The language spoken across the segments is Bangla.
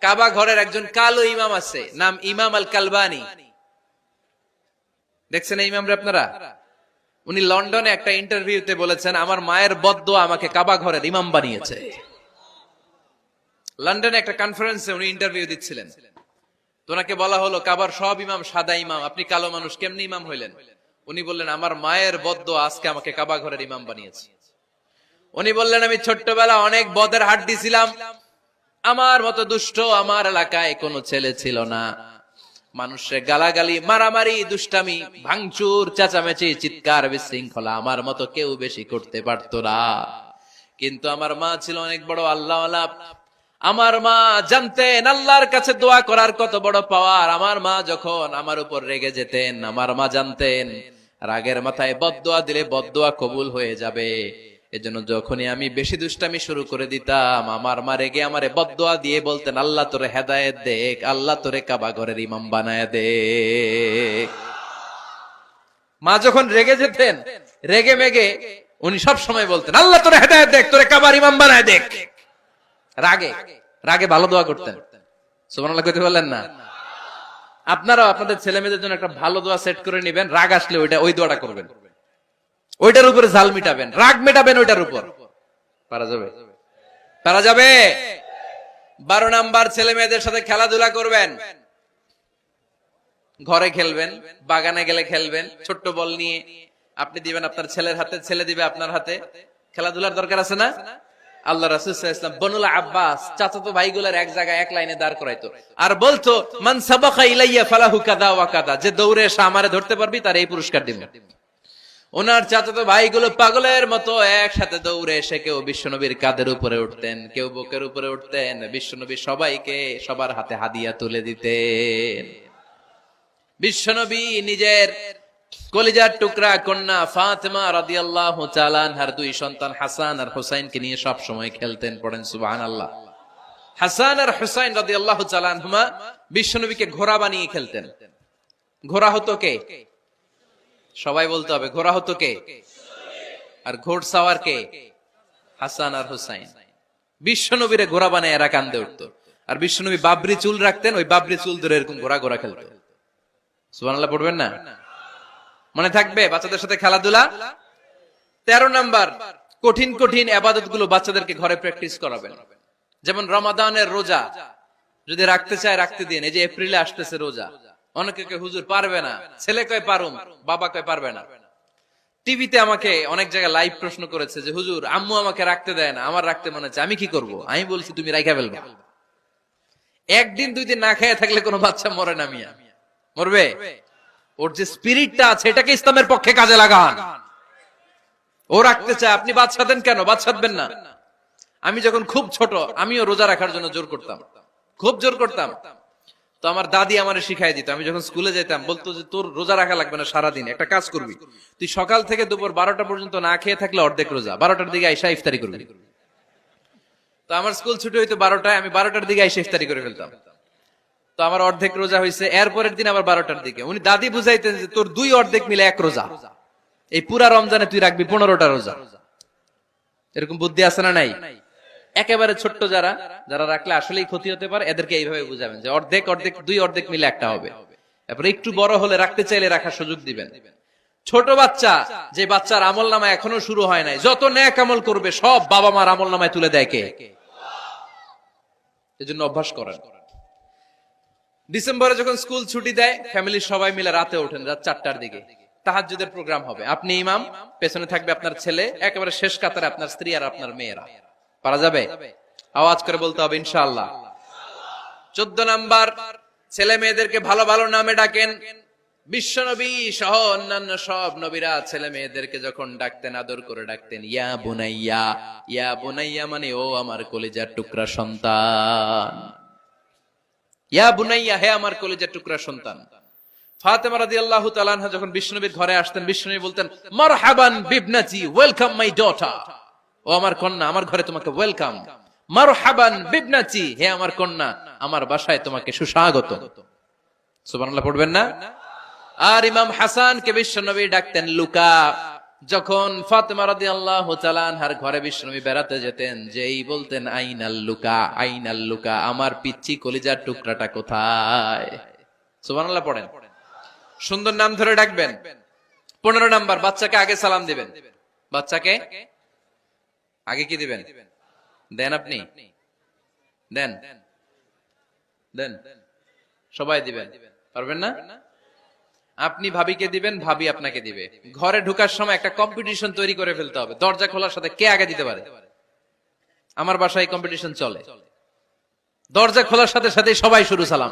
কাবা ঘরের একজন কালো ইমাম আছে, নাম ইমাম আল কালবানি। দেখছেন এই ইমামরা আপনারা? উনি লন্ডনে একটা ইন্টারভিউতে বলেছেন, আমার মায়ের বদদোয়া আমাকে কাবা ঘরের ইমাম বানিয়েছে। লন্ডনে একটা কনফারেন্সে উনি ইন্টারভিউ দিচ্ছিলেন। তো ওনাকে বলা হলো, কাবার সব ইমাম সাদা ইমাম, আপনি কালো মানুষ, কেমনি ইমাম হইলেন? উনি বললেন, আমার মায়ের বদদোয়া আজকে আমাকে কাবা ঘরের ইমাম বানিয়েছে। উনি বললেন, আমি ছোট্টবেলা অনেক বদের হাট দিছিলাম, আমার মতো দুষ্ট আমার এলাকায় কোনো ছেলে ছিল না। মানুষের গালাগালি, মারামারি, দুষ্টামি, ভাঙচুর, চেঁচামেচি, চিৎকার, বিশৃঙ্খলা আমার মতো কেউ বেশি করতে পারতো না। কিন্তু আমার মা ছিল অনেক বড় আল্লাহওয়ালা। আমার মা জানতেন আল্লাহর কাছে দোয়া করার কত বড় পাওয়ার। আমার মা যখন আমার উপর রেগে যেতেন, আমার মা জানতেন রাগের মাথায় বদদোয়া দিলে বদদোয়া কবুল হয়ে যাবে। এজন্য যখনই আমি বেশি দুষ্টামি শুরু করে দিতাম, আমার মা রেগে আমারে বদদোয়া দিয়ে বলতেন, আল্লাহ তোরে হেদায়েত দেখ, আল্লাহ তোরে কাবা ঘরের ইমাম বানায় দে। মা যখন রেগে যেতেন, রেগে মেগে উনি সব সময় বলতেন, আল্লাহ তোরে হেদায়েত দেখ, তোরে কাবার ইমাম বানায় দেখ। রাগে রাগে ভালো দোয়া করতেন। সুবহানাল্লাহ কইতে বললেন না? আপনারাও আপনাদের ছেলে মেয়েদের জন্য একটা ভালো দোয়া সেট করে নেবেন। রাগ আসলে ওই দোয়াটা করবেন, ওইটার উপরে ঝাল মিটাবেন, রাগ মেটাবেন ওইটার উপর। পারা যাবে? পারা যাবে? 12 নাম্বার, ছেলে মেয়েদের সাথে খেলাধুলা করবেন। ঘরে খেলবেন, বাগানে গেলে খেলবেন, ছোট্ট বল নিয়ে আপনি দিবেন আপনার ছেলের হাতে, ছেলে দিবে আপনার হাতে। খেলাধুলার দরকার আছে না? আল্লাহ রাসূল সাল্লাল্লাহু আলাইহি ওয়াসাল্লাম বনুল আব্বাস চাচাতো ভাইগুলোর এক জায়গায় এক লাইনে দাঁড় করাইতো, আর বলতো, মান সাবাকা ইলাইয়া ফালাহু কাযা ওয়া কাযা, যে দৌড়ে এসে আমারে ধরতে পারবি তার এই পুরস্কার দিব। ওনার চাচাতো ভাইগুলো পাগলের মতো একসাথে দৌড়ে এসে কেউ বিশ্বনবীর কাঁধের উপরে উঠতেন, কেউ বুকের উপরে উঠতেন। বিশ্বনবী সবাইকে সবার হাতে হাদিয়া তুলে দিতেন। বিশ্বনবী নিজের কলিজার টুকরা কন্যা ফাতেমা রাদিয়াল্লাহু তাআলা আনহার 2 সন্তান হাসান আর হুসাইনকে নিয়ে সব সময় খেলতেন। পড়েন সুবহানাল্লাহ। হাসান আর হুসাইন রাদিয়াল্লাহু তাআলা আনহুমা বিশ্বনবীকে ঘোড়া বানিয়ে খেলতেন। ঘোড়া হতো কে? সবাই বলতে হবে, ঘোড়া হতো কে? আর ঘোড়সাওয়ার কে? হাসান আর হুসাইন। বিশ্বনবীরে ঘোড়া বানায় এরা কান্দে উঠতো। আর বিশ্বনবী বাবরি চুল রাখতেন, ওই বাবরি চুল ধরে এরকম ঘোড়া ঘোড়া খেলতো। সুবহানাল্লাহ পড়বেন না? মনে থাকবে বাচ্চাদের সাথে খেলাধুলা। 13 নাম্বার, কঠিন কঠিন ইবাদতগুলো বাচ্চাদেরকে ঘরে প্র্যাকটিস করাবেন। যেমন রমাদানের রোজা যদি রাখতে চায় রাখতে দিন। এই যে এপ্রিলে আসতেছে রোজা, অনেকে কয় হুজুর পারবে না, ছেলে কয় পারুম, বাবা কয় পারবে না। টিভিতে আমাকে অনেক জায়গায় লাইভ প্রশ্ন করেছে যে হুজুর আম্মু আমাকে রাখতে দেয় না, আমার রাখতে মনে হচ্ছে, আমি কি করব? আমি বলছি তুমি রাইখা ফেলবা। একদিন 2 দিন না খেয়ে থাকলে কোনো বাচ্চা মরে না মিয়া, মরবে? ওর যে স্পিরিটটা আছে এটাকে ইসলামের পক্ষে কাজে লাগান। ও রাখতে চায়, আপনি বাচ্চা দেন কেন? বাচ্চা দেবেন না। আমি যখন খুব ছোট, আমিও রোজা রাখার জন্য জোর করতাম, খুব জোর করতাম। তো আমার দাদি আমারে শিখাই দিত। আমি যখন স্কুলে যেতাম বলতো যে তোর রোজা রাখা লাগবে না সারাদিন, একটা কাজ করবি, তুই সকাল থেকে দুপুর 12টা পর্যন্ত না খেয়ে থাকলে অর্ধেক রোজা, 12টার দিকে আইসা ইফতারি করবি। তো আমার স্কুল ছুটি হইতো 12টায়, আমি 12টার দিকে আইসা ইফতারি করে ফেলতাম। তো আমার অর্ধেক রোজা হয়েছে। এরপরের দিন আবার 12টার দিকে উনি দাদি বুঝাইতেন যে তোর 2 অর্ধেক মিলে 1 রোজা, এই পুরা রমজানে তুই রাখবি 15টা রোজা। এরকম বুদ্ধি আছে না নাই? একেবারে ছোট্ট যারা যারা রাখলে আসলেই ক্ষতি হতে পারে, এদেরকে এইভাবে বুঝাবেন যে অর্ধেক অর্ধেক 2 অর্ধেক মিলে একটা হবে। তারপরে একটু বড় হলে রাখতে চাইলে রাখার সুযোগ দিবেন। ছোট বাচ্চা, যে বাচ্চার আমল নামায় এখনো শুরু হয় নাই, যত নেক আমল করবে সব বাবা মার আমল নামায় তুলে দেয় কে? এজন্য অভ্যাস করেন। ডিসেম্বরে যখন স্কুল ছুটি দেয়, ফ্যামিলির সবাই মিলে রাতে ওঠেন, রাত 4টার দিকে তাহাজ্জুদের প্রোগ্রাম হবে। আপনি ইমাম, পেছনে থাকবে আপনার ছেলে, একেবারে শেষ কাতারে আপনার স্ত্রী আর আপনার মেয়েরা। পারা যাবে? আওয়াজ করে বলতে হবে ইনশাআল্লাহ। 14 নাম্বার, ছেলে মেয়েদেরকে ভালো ভালো নামে ডাকেন। বিশ্বনবী সহ অন্যান্য সব নবীরা ছেলে মেয়েদেরকে যখন ডাকতেন আদর করে ডাকতেন ইয়া বুনাইয়া। ইয়া বুনাইয়া মানে ও আমার কলিজার টুকরা সন্তান। ইয়া বুনাইয়া, হে আমার কলিজার টুকরা সন্তান। ফাতেমা রাদিয়াল্লাহু তাআলা আনহা যখন বিশ্বনবীর ঘরে আসতেন, বিশ্বনবী বলতেন মারহাবান বিবনাতি, ওয়েলকাম মাই ডটার। ও আমার কন্যা, আমার ঘরে তোমাকে ওয়েলকাম। মারহাবান বিবনাতি, হে আমার কন্যা, আমার বাসায় তোমাকে সুস্বাগত। সুবহানাল্লাহ পড়বেন না? আর ইমাম হাসানকে বিশ্বনবী ডাকতেন লুকা। যখন ফাতেমা রাদিয়াল্লাহু তাআলা আনহার ঘরে বিশ্বনবী বেড়াতে যেতেন, যেই বলতেন আইনাল লুকা, আইনাল লুকা, আমার পিচ্চি কলিজার টুকরাটা কোথায়? সুবহানাল্লাহ পড়েন। সুন্দর নাম ধরে ডাকবেন। 15 নাম্বার, বাচ্চাকে আগে সালাম দিবেন। বাচ্চাকে আগে কি দিবেন? দেন আপনি? দেন দেন সবাই দিবেন, পারবেন না? আপনি ভাবিকে দিবেন, ভাবি আপনাকে দিবে। ঘরে ঢোকার সময় একটা কম্পিটিশন তৈরি করে ফেলতে হবে, দরজা খোলার সাথে কে আগে দিতে পারে। আমার বাসায় কম্পিটিশন চলে, দরজা খোলার সাথে সাথে সবাই শুরু সালাম।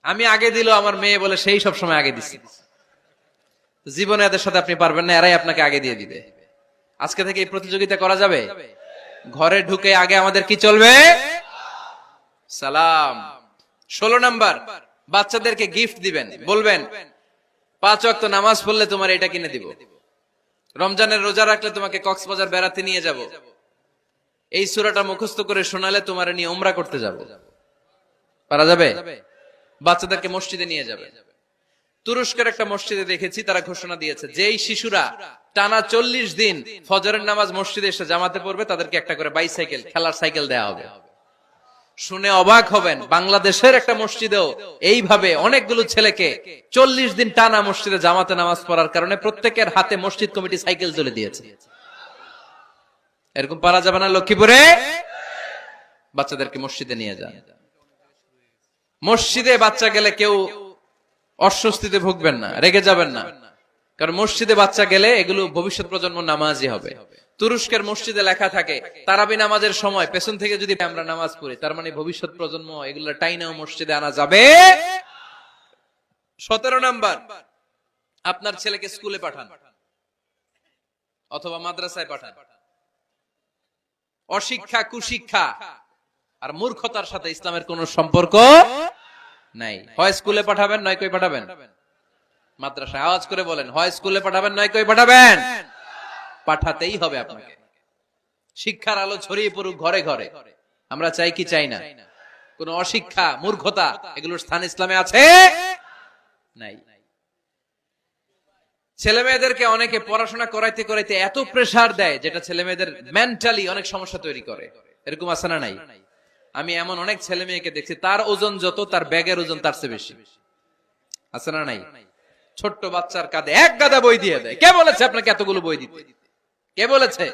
আমি আগে দিল আমার মেয়ে বলে সেই সব সময় আগে দিছি। জীবনে এদের সাথে আপনি পারবেন না, এরাই আপনাকে আগে দিয়ে দিবে। আজকে থেকে এই প্রতিযোগিতা করা যাবে। ঘরে ঢুকে আগে আমাদের কি চলবে? সালাম। 16 নাম্বার, বাচ্চাদেরকে গিফট দিবেন। বলবেন 5 ওয়াক্ত নামাজ পড়লে তোমার এটা কিনে দিব, রমজানের রোজা রাখলে তোমাকে কক্সবাজার বেড়াতে নিয়ে যাব, এই সূরাটা মুখস্থ করে শোনালে তোমার নিয়ে উমরা করতে যাব। পারা যাবে? বাচ্চাদেরকে মসজিদে নিয়ে যাবে। তুরস্কের একটা মসজিদে দেখেছি, তারা ঘোষণা দিয়েছে যেই শিশুরা টানা 40 দিন ফজরের নামাজ মসজিদে এসে জামাতে পড়বে তাদেরকে একটা করে বাইসাইকেল, খেলার সাইকেল দেওয়া হবে। শুনে অবাক হবেন, বাংলাদেশের একটা মসজিদেও এইভাবে অনেকগুলো ছেলেকে 40 দিন টানা মসজিদে জামাতে নামাজ পড়ার কারণে প্রত্যেকের হাতে মসজিদ কমিটি সাইকেল তুলে দিয়েছে। এরকম পারা যাবে না লক্ষ্মীপুরে? বাচ্চাদেরকে মসজিদে নিয়ে যান। মসজিদে বাচ্চা গেলে কেউ অস্বস্তিতে ভুগবেন না, রেগে যাবেন না, কারণ মসজিদে বাচ্চা গেলে এগুলো ভবিষ্যৎ প্রজন্ম নামাজি হবে। তুরস্কের মসজিদে লেখা থাকে তারাবি নামাজের সময় পেছন থেকে যদি আমরা নামাজ পড়ি, তার মানে ভবিষ্যৎ প্রজন্ম এগুলো টাইনাও মসজিদে আনা যাবে। 17 নাম্বার, আপনার ছেলেকে স্কুলে পাঠান অথবা মাদ্রাসায় পাঠান। অশিক্ষা, কুশিক্ষা আর মূর্খতার সাথে ইসলামের কোন সম্পর্ক নাই। হয় স্কুলে পাঠাবেন, নয় কই পাঠাবেন? মাদ্রাসায়। আওয়াজ করে বলেন, হয় স্কুলে পাঠাবেন, নয় কই পাঠাবেন? পাঠাতেই হবে আপনাকে। শিক্ষার আলো ছড়িয়ে পড়ুক ঘরে ঘরে। আমরা চাই কি চাই না? কোন অশিক্ষা, মূর্খতা এগুলোর স্থান ইসলামে আছে? নাই। ছেলে মেয়েদেরকে অনেকে পড়াশোনা করাইতে করাইতে এত প্রেসার দেয় যেটা ছেলে মেয়েদের মেন্টালি অনেক সমস্যা তৈরি করে। এরকম আছে না নাই? আমি এমন অনেক ছেলে মেয়েকে দেখছি, তার ওজন যত তার ব্যাগের ওজন তার চেয়ে বেশি। আছে না নাই? ছোট্ট বাচ্চার কাঁধে এক গাদা বই দিয়ে দেয়। কে বলেছে আপনাকে এতগুলো বই দিতে? কে বলেছে?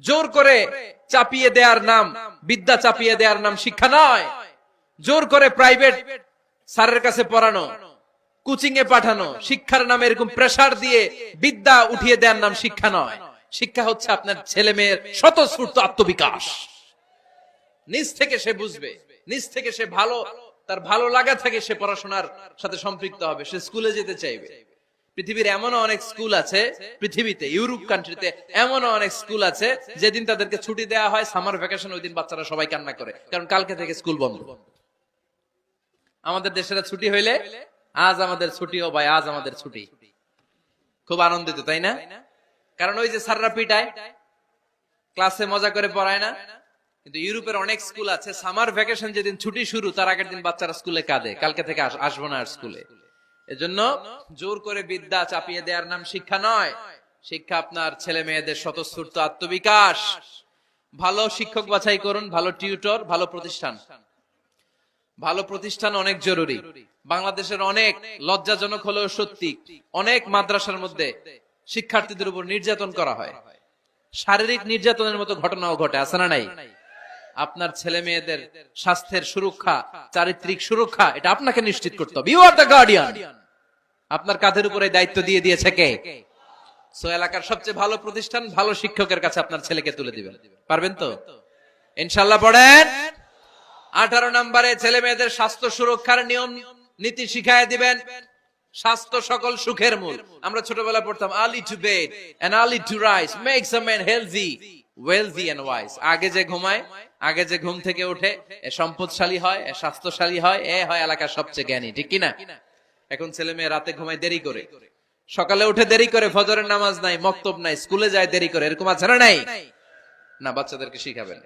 জোর করে চাপিয়ে দেওয়ার নাম বিদ্যা, চাপিয়ে দেওয়ার নাম শিক্ষা নয়। জোর করে প্রাইভেট স্যারের কাছে পড়ানো, কোচিং এ পাঠানো, শিক্ষার নামে এরকম প্রেসার দিয়ে বিদ্যা উঠিয়ে দেওয়ার নাম শিক্ষা নয়। শিক্ষা হচ্ছে আপনার ছেলে মেয়ের স্বতঃস্ফূর্ত আত্মবিকাশ। নিজ থেকে সে বুঝবে, নিজ থেকে সে তার ভালো লাগা থেকে সে পড়াশোনার সাথে সম্পৃক্ত হবে, সে স্কুলে যেতে চাইবে। পৃথিবীর এমনও অনেক স্কুল আছে, পৃথিবীতে ইউরোপ কান্ট্রিতে এমনও অনেক স্কুল আছে যেদিন তাদেরকে ছুটি দেওয়া হয় সামার ভ্যাকেশন, ওই দিন বাচ্চারা সবাই কান্না করে, কারণ কালকে থেকে স্কুল বন্ধ। আমাদের দেশের ছুটি হইলে আজ আমাদের ছুটি, ও ভাই আজ আমাদের ছুটি, খুব আনন্দিত, তাই না? কারণ ওই যে স্যাররা পিটায়, ক্লাসে মজা করে পড়ায় না। কিন্তু ইউরোপের অনেক স্কুল আছে সামার ভ্যাকেশন যেদিন ছুটি শুরু তার আগের দিন বাচ্চারা স্কুলে কাঁদে, কালকে থেকে আসবো না আর স্কুলে। এজন্য জোর করে বিদ্যা চাপিয়ে দেওয়ার নাম শিক্ষা নয়। শিক্ষা আপনার ছেলে মেয়েদের স্বতঃস্ফূর্ত আত্মবিকাশ। ভালো শিক্ষক বাছাই করুন, ভালো টিউটর, ভালো প্রতিষ্ঠান। ভালো প্রতিষ্ঠান অনেক জরুরি। বাংলাদেশের অনেক লজ্জাজনক হলেও সত্যি, অনেক মাদ্রাসার মধ্যে শিক্ষার্থীদের উপর নির্যাতন করা হয়, শারীরিক নির্যাতনের মতো ঘটনাও ঘটে। আছে না নাই? আপনার ছেলে মেয়েদের স্বাস্থ্যের সুরক্ষা, চারিত্রিক সুরক্ষা, এটা আপনাকে নিশ্চিত করতে হবে। You are the guardian. আপনার কাঁধের উপরে দায়িত্ব দিয়ে দিয়েছে কে? সো এলাকার সবচেয়ে ভালো প্রতিষ্ঠান, ভালো শিক্ষকের কাছে আপনার ছেলেকে তুলে দিবেন। পারবেন তো? ইনশাআল্লাহ। পড়েন। 18 নম্বরে ছেলে মেয়েদের স্বাস্থ্য সুরক্ষার নিয়ম নীতি শিখায় দিবেন। স্বাস্থ্য সকল সুখের মূল। আমরা ছোটবেলা পড়তাম early to bed and early to rise makes a man healthy, wealthy and wise. আগে যে ঘুমায়, আগে যে ঘুম থেকে ওঠে, এ সম্পদশালী হয়, এ স্বাস্থ্যশালী হয়, এ হয় এলাকার সবচেয়ে জ্ঞানী। ঠিক কি না? এখন ছেলে মেয়ে রাতে ঘুমায় দেরি করে, সকালে উঠে দেরি করে, ফজরের নামাজ নাই, মক্তব নাই, স্কুলে যায় দেরি করে। এরকম আছে না নাই? না, বাচ্চাদেরকে শিখাবেন।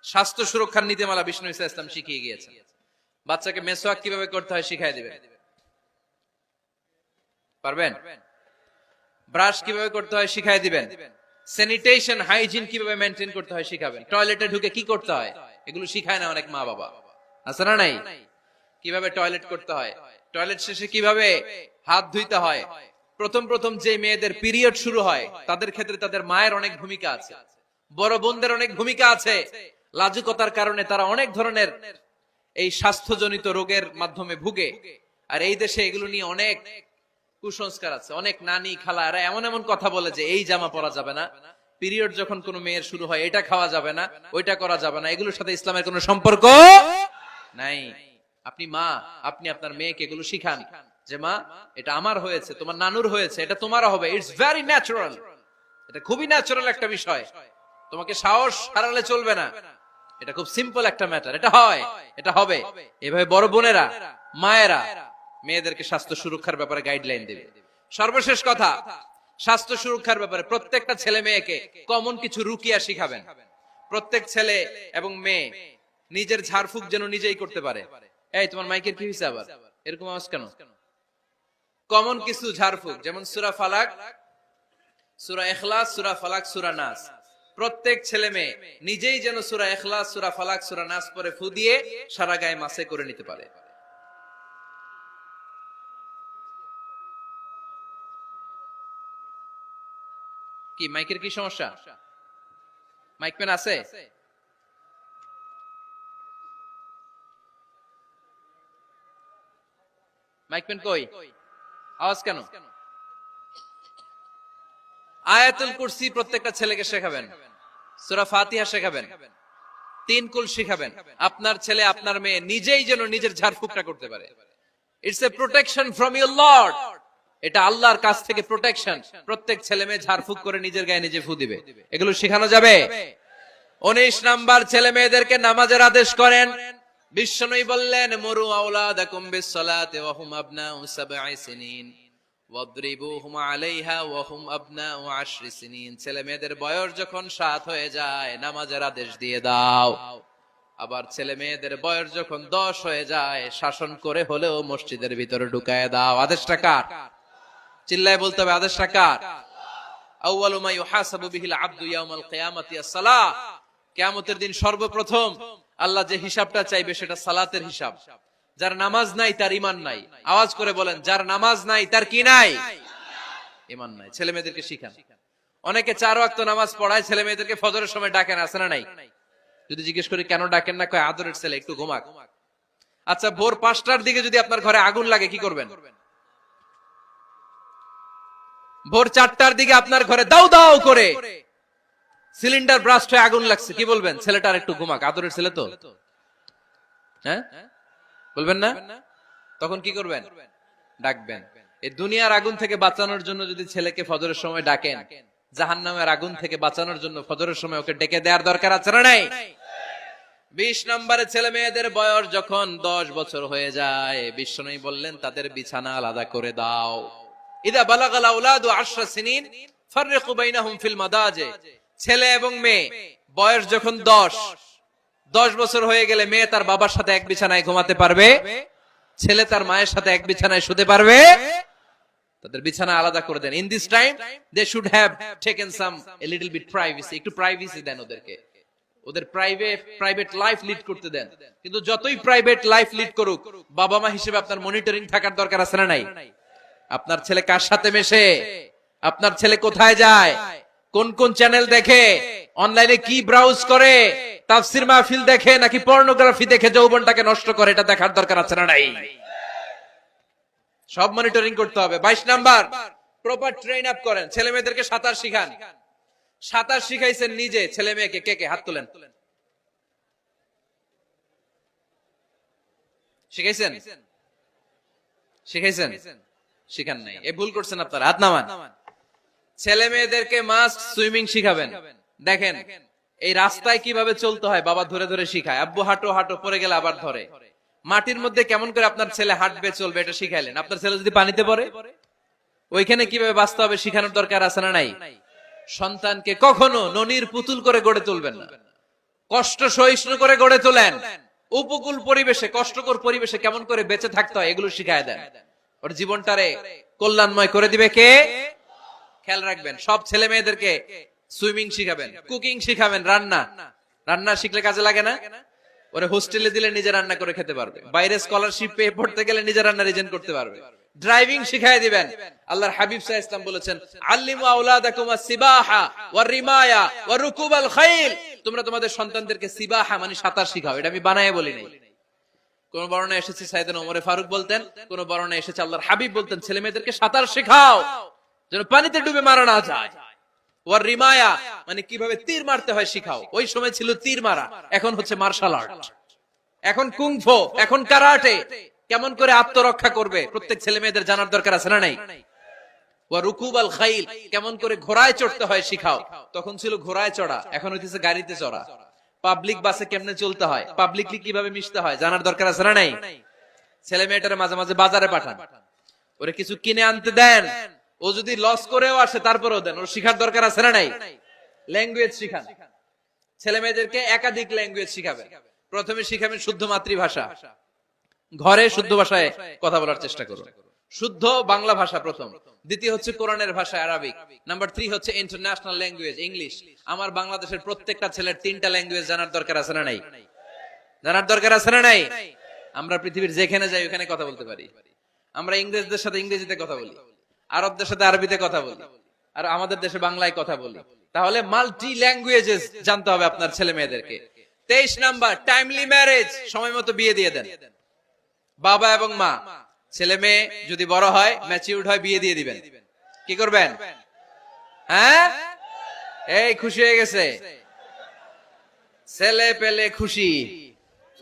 স্বাস্থ্য সুরক্ষার নীতিমালা বিষ্ণু ইসলাম শিখিয়ে গিয়েছেন। বাচ্চাকে মেসওয়াক কিভাবে করতে হয় শিখাই দিবেন। পারবেন? ব্রাশ কিভাবে করতে হয় শিখাই দিবেন, স্যানিটেশন হাইজিন কিভাবে মেনটেন করতে হয় শিখাবেন, টয়লেটে ঢুকে কি করতে হয় এগুলো শিখায় না অনেক মা বাবা, আছে না নাই? কিভাবে টয়লেট করতে হয়, টয়লেট শেষে কিভাবে হাত ধুইতে হয়। প্রথম প্রথম যে মেয়েদের পিরিয়ড শুরু হয় তাদের ক্ষেত্রে তাদের মায়ের অনেক ভূমিকা আছে, বড় বোনদের অনেক ভূমিকা আছে। লাজুকতার কারণে তারা অনেক ধরনের এই স্বাস্থ্যজনিত রোগের মাধ্যমে ভুগে। আর এই দেশে এগুলো নিয়ে অনেক কুসংস্কার আছে, অনেক নানি খালা এরা এমন এমন কথা বলে যে এই জামা পরা যাবে না, পিরিয়ড যখন কোনো মেয়ের শুরু হয় এটা খাওয়া যাবে না, ওইটা করা যাবে না, এগুলোর সাথে ইসলামের কোনো সম্পর্ক নাই। আপনি মা, আপনি আপনার মেয়েকে এগুলো শিখান যে মা এটা আমার হয়েছে, তোমার নানুর হয়েছে, এটা তোমারও হবে, ইটস ভেরি ন্যাচারাল, এটা খুবই ন্যাচারাল একটা বিষয়, তোমাকে সাহস হারালে চলবে না, এটা খুব সিম্পল একটা ম্যাটার, এটা হয়, এটা হবে। এভাবে বড় বোনেরা মায়েরা মেয়েদেরকে স্বাস্থ্য সুরক্ষার ব্যাপারে গাইডলাইন দেবে। সর্বশেষ কথা, স্বাস্থ্য সুরক্ষার ব্যাপারে প্রত্যেকটা ছেলে মেয়েকে কমন কিছু রুকিয়া শিখাবেন। প্রত্যেক ছেলে এবং মেয়ে নিজের ঝাড়ফুঁক যেন নিজেই করতে পারে। এই তোমার মাইকের কি হয়েছে আবার এরকম আওয়াজ কেন? কমন কিছু ঝাড়ফুঁক, যেমন সূরা ফালাক, সূরা ইখলাস, সূরা ফালাক, সূরা নাস, প্রত্যেক ছেলে মেয়ে নিজেই যেন সূরা ইখলাস, সূরা ফালাক, সূরা নাস পরে ফু দিয়ে সারা গায়ে মাসে করে নিতে পারে। কি মাইকের কি সমস্যা? মাইক পেন আছে? মাইক পেন কই? আওয়াজ কেন? আয়াতুল কুরসি প্রত্যেকটা ছেলেকে শেখাবেন, সূরা ফাতিহা শেখাবেন, তিন কুল শেখাবেন। আপনার ছেলে আপনার মেয়ে নিজেই যেন নিজের ঝাড়ফুঁকটা করতে পারে। It's a protection from your Lord, এটা আল্লাহর কাছ থেকে প্রোটেকশন। প্রত্যেক ছেলে মেয়ে ঝাড়ফুঁক করে নিজের গায়ে নিজে ফু দিবে, এগুলো শেখানো যাবে। 19 নাম্বার, ছেলে মেয়েদেরকে নামাজের আদেশ করেন। বিশ্বনবী বললেন মুরু আওলাদাকুম বিসসালাতি ওয়া হুম আবনাউ সাবঈ সিনিন ওয়াদরিবুহুম আলাইহা ওয়া হুম আবনাউ 10 সিনিন। ছেলে মেয়েদের বয়স যখন 7 হয়ে যায় নামাজের আদেশ দিয়ে দাও। আবার ছেলে মেয়েদের বয়স যখন 10 হয়ে যায় শাসন করে হলেও মসজিদের ভিতরে ঢুকায় দাও। আদেশটা কার? চিল্লায় বলতে হবে আদেশটা কার? আউয়ালু মা ইউহাসাবু বিহিল আবদু ইয়াউমাল কিয়ামাতি আস-সালাহ। কিয়ামতের দিন সর্বপ্রথম আল্লাহ যে হিসাবটা চাইবে সেটা সালাতের হিসাব। যার নামাজ নাই তার ঈমান নাই। আওয়াজ করে বলেন, যার নামাজ নাই তার কি নাই? ঈমান নাই। ছেলে মেয়েদেরকে শিখান। অনেকে 4 ওয়াক্ত নামাজ পড়ায়, ছেলে মেয়েদেরকে ফজরের সময় ডাকেন, আছে না নাই? যদি জিজ্ঞেস করি কেন ডাকেন না, কয় আদরের ছেলে একটু ঘুমাক। আচ্ছা, ভোর 5টার দিকে যদি আপনার ঘরে আগুন লাগে কি করবেন? ভোর 4টার দিকে আপনার ঘরে দাউ দাউ করে সিলিন্ডার ব্রাস্ট হয়ে আগুন লাগছে, কি বলবেন? ছেলেটার একটু ঘুমাক, আদরের ছেলে তো, হ্যাঁ বলবেন না? তখন কি করবেন? ডাকবেন। এই দুনিয়ার আগুন থেকে বাঁচানোর জন্য যদি ছেলেকে ফজরের সময় ডাকেন, জাহান্নামের আগুন থেকে বাঁচানোর জন্য ফজরের সময় ওকে ডেকে দেওয়ার দরকার আছে না নাই? 20 নম্বরে, ছেলে মেয়েদের বয়স যখন 10 বছর হয়ে যায় বিশ্বনবী বললেন তাদের বিছানা আলাদা করে দাও। ইদা বালাগাল আওলাদু 10 সিনিন ফাররিকু বাইনাহুম ফিল মাদাজি। ছেলে এবং মেয়ে বয়স যখন 10 বছর হয়ে গেলে মেয়ে তার বাবার সাথে এক বিছানায় ঘুমাতে পারবে, ছেলে তার মায়ের সাথে এক বিছানায় শুতে পারবে। তাদের বিছানা আলাদা করে দেন। In this time they should have taken some a little bit privacy, একটু প্রাইভেসি দেন ওদেরকে, ওদের প্রাইভেট লাইফ লিড করতে দেন। কিন্তু যতই প্রাইভেট লাইফ লিড করুক, বাবা মা হিসেবে আপনার মনিটরিং থাকার দরকার আছে না নাই? আপনার ছেলে কার সাথে মেশে, আপনার ছেলে কোথায় যায়, কোন কোন চ্যানেল দেখে, অনলাইনে কি ব্রাউজ করে, তাফসির মাহফিল দেখে নাকি পর্নোগ্রাফি দেখে যৌবনটাকে নষ্ট করে, এটা দেখার দরকার আছে না নাই? সব মনিটরিং করতে হবে। 22 নাম্বার, প্রপার ট্রেন আপ করেন। ছেলে মেয়েদেরকে সাঁতার শিখান। সাঁতার শিখাইছেন নিজে ছেলে মেয়েকে? কে কে হাত তোলেন? শিখাইছেন? শিখাইছেন? শিখান নাই, এ ভুল করছেন আপনারা, হাত নামান। ছেলে মেয়েদেরকে মাস্ট সুইমিং শিখাবেন। দেখেন এই রাস্তায় কিভাবে চলতে হয় বাবা ধরে ধরে শিখায়। আব্বু হাঁটো হাঁটো, পড়ে গেলে আবার ধরে। মাটির মধ্যে কেমন করে আপনার ছেলে হাঁটবে চলবে এটা শিখাইলেন। আপনার ছেলে যদি পানিতে পড়ে ওইখানে কিভাবে বাঁচতে হবে শিখানোর দরকার আছে না নাই? সন্তানকে কখনো ননির পুতুল করে গড়ে তুলবেন না, কষ্ট সহিষ্ণু করে গড়ে তোলেন। উপকূল পরিবেশে, কষ্টকর পরিবেশে কেমন করে বেঁচে থাকতে হয় এগুলো শিখায় দেন। ওর জীবনটারে কল্যাণময় করে দিবে কে? খেয়াল রাখবেন, সব ছেলে মেয়েদেরকে সুইমিং শিখাবেন, কুকিং শিখাবেন, রান্না শিখলে কাজে লাগে না? ওরে হোস্টেলে দিলে নিজে রান্না করে খেতে পারবে, বাইরে স্কলারশিপ পেয়ে পড়তে গেলে নিজে রান্না রিজেন করতে পারবে। ড্রাইভিং শিখাই দিবেন। আল্লাহর হাবিব সাল্লাল্লাহু আলাইহি ওয়াসাল্লাম বলেছেন, আল্লিমু আওলাদাকুম আস-সিবাহা ওয়ার রিমায়া ওয়া রুকুবাল খাইল। তোমরা তোমাদের সন্তানদেরকে সিবাহা মানে সাঁতার শিখাও। এটা আমি বানায়ে বলি নাই। কোন বর্ণনায় এসেছে সাইয়েদনা ওমরে ফারুক বলতেন, কোন বর্ণনায় এসেছে আল্লাহর হাবিব বলতেন, ছেলে মেয়েদেরকে সাঁতার শেখাও যেন পানিতে ডুবে মারা না যায়। ওয়ার রিমায়া মানে কিভাবে তীর মারতে হয় শিখাও। ওই সময় ছিল তীর মারা, এখন হচ্ছে মার্শাল আর্ট, এখন কুংফু, এখন কারাটে। কেমন করে আত্মরক্ষা করবে প্রত্যেক ছেলে মেয়েদের জানার দরকার আছে না নাই? ওয়া রুকুবাল খাইল, কেমন করে ঘোড়ায় চড়তে হয় শিখাও। তখন ছিল ঘোড়ায় চড়া, এখন হইতেছে গাড়িতে চড়া। পাবলিক বাসে কেমনে চলতে হয়, পাবলিকলি কিভাবে মিশতে হয় জানার দরকার আছে না নাই? ছেলে মেয়েটারে মাঝে মাঝে বাজারে পাঠান, ওরে কিছু কিনে আনতে দেন, ও যদি লস করেও আসে তারপরেও দেন, ওর শিখার দরকার আছে না নাই? ল্যাঙ্গুয়েজ শিখান, ছেলে মেয়েদেরকে একাধিক ল্যাঙ্গুয়েজ শিখাবেন। প্রথমে শিখাবেন শুদ্ধ মাতৃভাষা, ঘরে শুদ্ধ ভাষায় কথা বলার চেষ্টা করুন, শুদ্ধ বাংলা ভাষা প্রথম। দ্বিতীয় হচ্ছে কোরআনের ভাষা আরবিক। নাম্বার 3 হচ্ছে ইন্টারন্যাশনাল ল্যাঙ্গুয়েজ ইংলিশ। আমার বাংলাদেশের প্রত্যেকটা ছেলের 3টা ল্যাঙ্গুয়েজ জানার দরকার আছে না নাই? জানার দরকার আছে না নাই? আমরা পৃথিবীর যেখানে যাই ওখানে কথা বলতে পারি। আমরা ইংরেজদের সাথে ইংরেজিতে কথা বলি, আরবদের সাথে আরবিতে কথা বলি, আর আমাদের দেশে বাংলায় কথা বলি। তাহলে মাল্টি ল্যাঙ্গুয়েজেস জানতে হবে আপনার ছেলে মেয়েদেরকে। 23 নাম্বার টাইমলি ম্যারেজ, সময় মতো বিয়ে দিয়ে দেন। বাবা এবং মা, ছেলে মেয়ে যদি বড় হয়, ম্যাচিউরড হয়, বিয়ে দিয়ে দিবেন। কি করবেন? হ্যাঁ, এই খুশি হয়ে গেছে, ছেলে পেলে খুশি।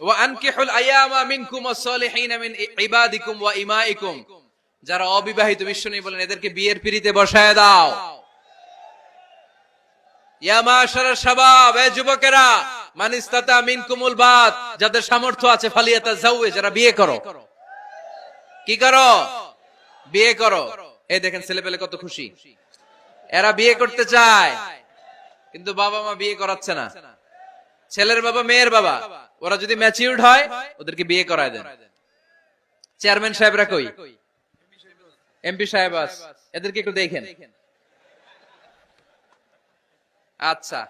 ওয়া আনকিহুল আয়ামা মিনকুম ওয়াস-সালিহিনা মিন ইবাদিকুম ওয়া ইমাইকুম, যারা অবিবাহিত বিশ্বনবী বলেন এদেরকে বিয়ের পিঁড়িতে বসায় দাও। ইয়া মাশারাশ শাবাব, এ যুবকেরা, মান ইসতাতা মিনকুমুল বাত, যাদের সামর্থ্য আছে ফালিয়াতাজাওয়াজ, যারা বিয়ে করো। কি করো? বিয়ে করো। এই দেখেন ছেলে পেলে কত খুশি, এরা বিয়ে করতে চায় কিন্তু বাবা মা বিয়ে করাচ্ছে না। ছেলের বাবা মেয়ের বাবা, ওরা যদি ম্যাচিউরড হয় ওদেরকে বিয়ে করায় দেন। চেয়ারম্যান সাহেবরা কই? এমপি সাহেব আস, এদেরকে একটু দেখেন। আচ্ছা,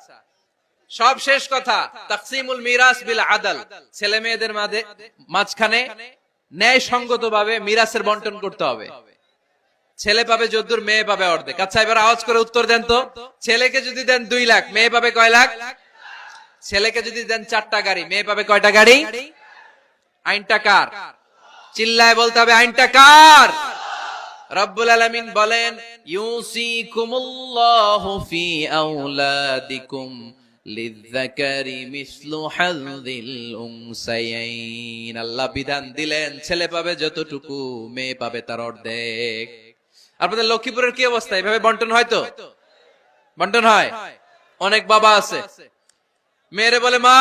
সব শেষ কথা, তাকসিমুল মিরাস বিল আদল, ছেলে মেয়েদের মাঝখানে ন্যায় সঙ্গত ভাবে মিরাসের বন্টন করতে হবে। ছেলে পাবে যদ্দুর, মেয়ে পাবে অর্ধেক। আচ্ছা এবার আওয়াজ করে উত্তর দেন তো, ছেলেকে যদি দেন 2 লাখ, মেয়ে পাবে কয় লাখ? ছেলেকে যদি দেন 4টা গাড়ি, মেয়ে পাবে কয়টা গাড়ি? আইনটা কার? চিল্লায় বলতে হবে, আইনটা কার? রব্বুল আলামিন বলেন, ইউসিকুমুল্লাহু ফি আওলাদিকুম লিযযাকারি মিসলু হাযযিল উনসায়াইন। আল্লাহ বিধান দিলেন ছেলে পাবে যতটুকু, মেয়ে পাবে তার অর্ধেক। আপনাদের লক্ষ্মীপুরের কি অবস্থা? এভাবে বন্টন হয় তো? বন্টন হয়? অনেক বাবা আছে, মেয়েরে বলে, মা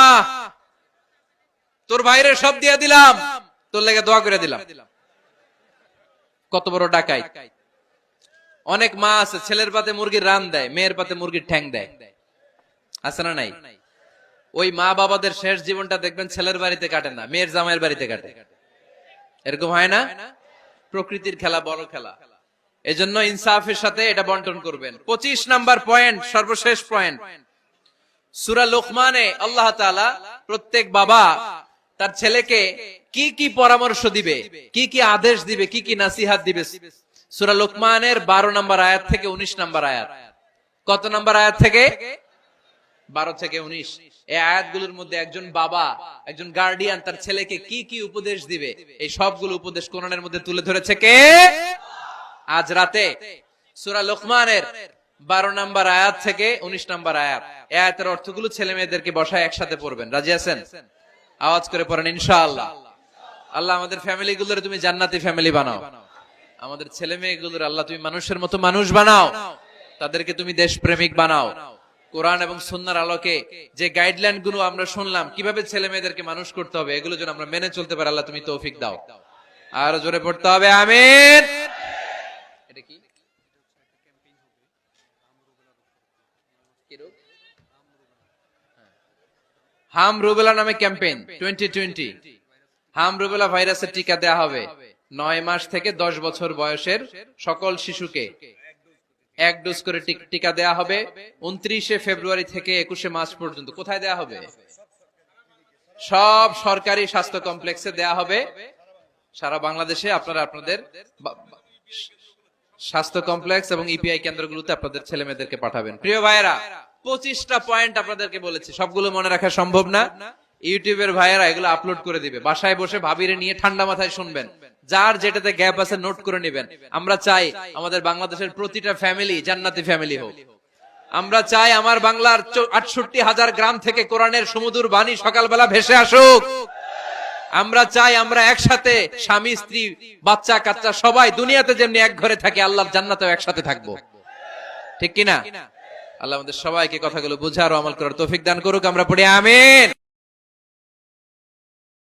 তোর ভাইরে সব দিয়ে দিলাম, তোর লেগে দোয়া করে দিলাম। কত বড় ডাকাই! অনেক মা আছে ছেলের পাতে মুরগির রান দেয়, মেয়ের পাতে মুরগির ঠ্যাং দেয়। আছে না নাই? ওই মা বাবাদের শেষ জীবনটা দেখবেন ছেলের বাড়িতে কাটে না, মেয়ের জামাইয়ের বাড়িতে কাটে। এরকম হয় না? প্রকৃতির খেলা বড় খেলা, এজন্য ইনসাফের সাথে এটা বন্টন করবেন। 25 নাম্বার পয়েন্ট, সর্বশেষ পয়েন্ট, সূরা লোকমানে আল্লাহ তাআলা প্রত্যেক বাবা তার ছেলেকে কি কি পরামর্শ দিবে, কি কি আদেশ দিবে, কি কি নাসিহাত দিবে, সূরা লোকমানের 12 নম্বর আয়াত থেকে 19 নম্বর আয়াত। কত নম্বর আয়াত থেকে? 12 থেকে 19। এই আয়াতগুলোর মধ্যে একজন বাবা, একজন গার্ডিয়ান তার ছেলেকে কি কি উপদেশ দিবে, এই সবগুলো উপদেশ কোরআনের মধ্যে তুলে ধরেছে কে? আজ রাতে সূরা লোকমানের 12 নম্বর আয়াত থেকে 19 নম্বর আয়াত, এই আয়াতের অর্থগুলো ছেলে মেয়েদেরকে বসায় একসাথে পড়বেন। রাজি আছেন? আওয়াজ করে পড়েন ইনশাআল্লাহ। আল্লাহ আমাদের ফ্যামিলি গুলোর তুমি জান্নাতি ফ্যামিলি বানাও, আমাদের ছেলে মেয়েগুলোর আল্লাহ তুমি মানুষের মতো মানুষ বানাও, তাদেরকে তুমি দেশপ্রেমিক বানাও। কোরআন এবং সুন্নাহর আলোকে যে গাইডলাইন গুলো আমরা শুনলাম কিভাবে ছেলে মেয়েদেরকে মানুষ করতে হবে, এগুলো যেন আমরা মেনে চলতে পারি, আল্লাহ তুমি তৌফিক দাও। আর জোরে পড়তে হবে আমিন। এটা কি? হাম রুবেলা নামে ক্যাম্পেইন 2020। হাম রুবেলা ভাইরাসের টিকা দেয়া হবে 9 মাস থেকে 10 বছর বয়সের সকল শিশুকে এক ডোজ করে টিকা দেয়া হবে 29শে ফেব্রুয়ারি থেকে 21শে মার্চ পর্যন্ত। কোথায় দেয়া হবে? সব সরকারি স্বাস্থ্য কমপ্লেক্সে দেয়া হবে। সারা বাংলাদেশে আপনারা আপনাদের স্বাস্থ্য কমপ্লেক্স এবং ইপিআই কেন্দ্রগুলোতে আপনাদের ছেলে মেয়েদেরকে পাঠাবেন। প্রিয় ভাইয়েরা, 25টা পয়েন্ট আপনাদেরকে বলেছি, সবগুলো মনে রাখা সম্ভব না। ইউটিউবের ভাইয়েরা এগুলো আপলোড করে দিবে, বাসায় বসে ভাবিরে নিয়ে ঠান্ডা মাথায় শুনবেন, যার যেটাতে গ্যাপ আছে নোট করে নেবেন। আমরা চাই আমাদের বাংলাদেশের প্রতিটা ফ্যামিলি জান্নাতি ফ্যামিলি হোক। আমরা চাই আমার বাংলার 68,000 গ্রাম থেকে কোরআনের সুমধুর বাণী সকালবেলা ভেসে আসুক। আমরা চাই আমরা একসাথে স্বামী স্ত্রী বাচ্চা কাচ্চা সবাই দুনিয়াতে যেমনি এক ঘরে থাকে, আল্লাহর জান্নাতেও একসাথে থাকবো, ঠিক কিনা? আল্লাহ আমাদের সবাইকে কথাগুলো বুঝার ও আমল করার তৌফিক দান করুক। আমরা পড়ি আমিন।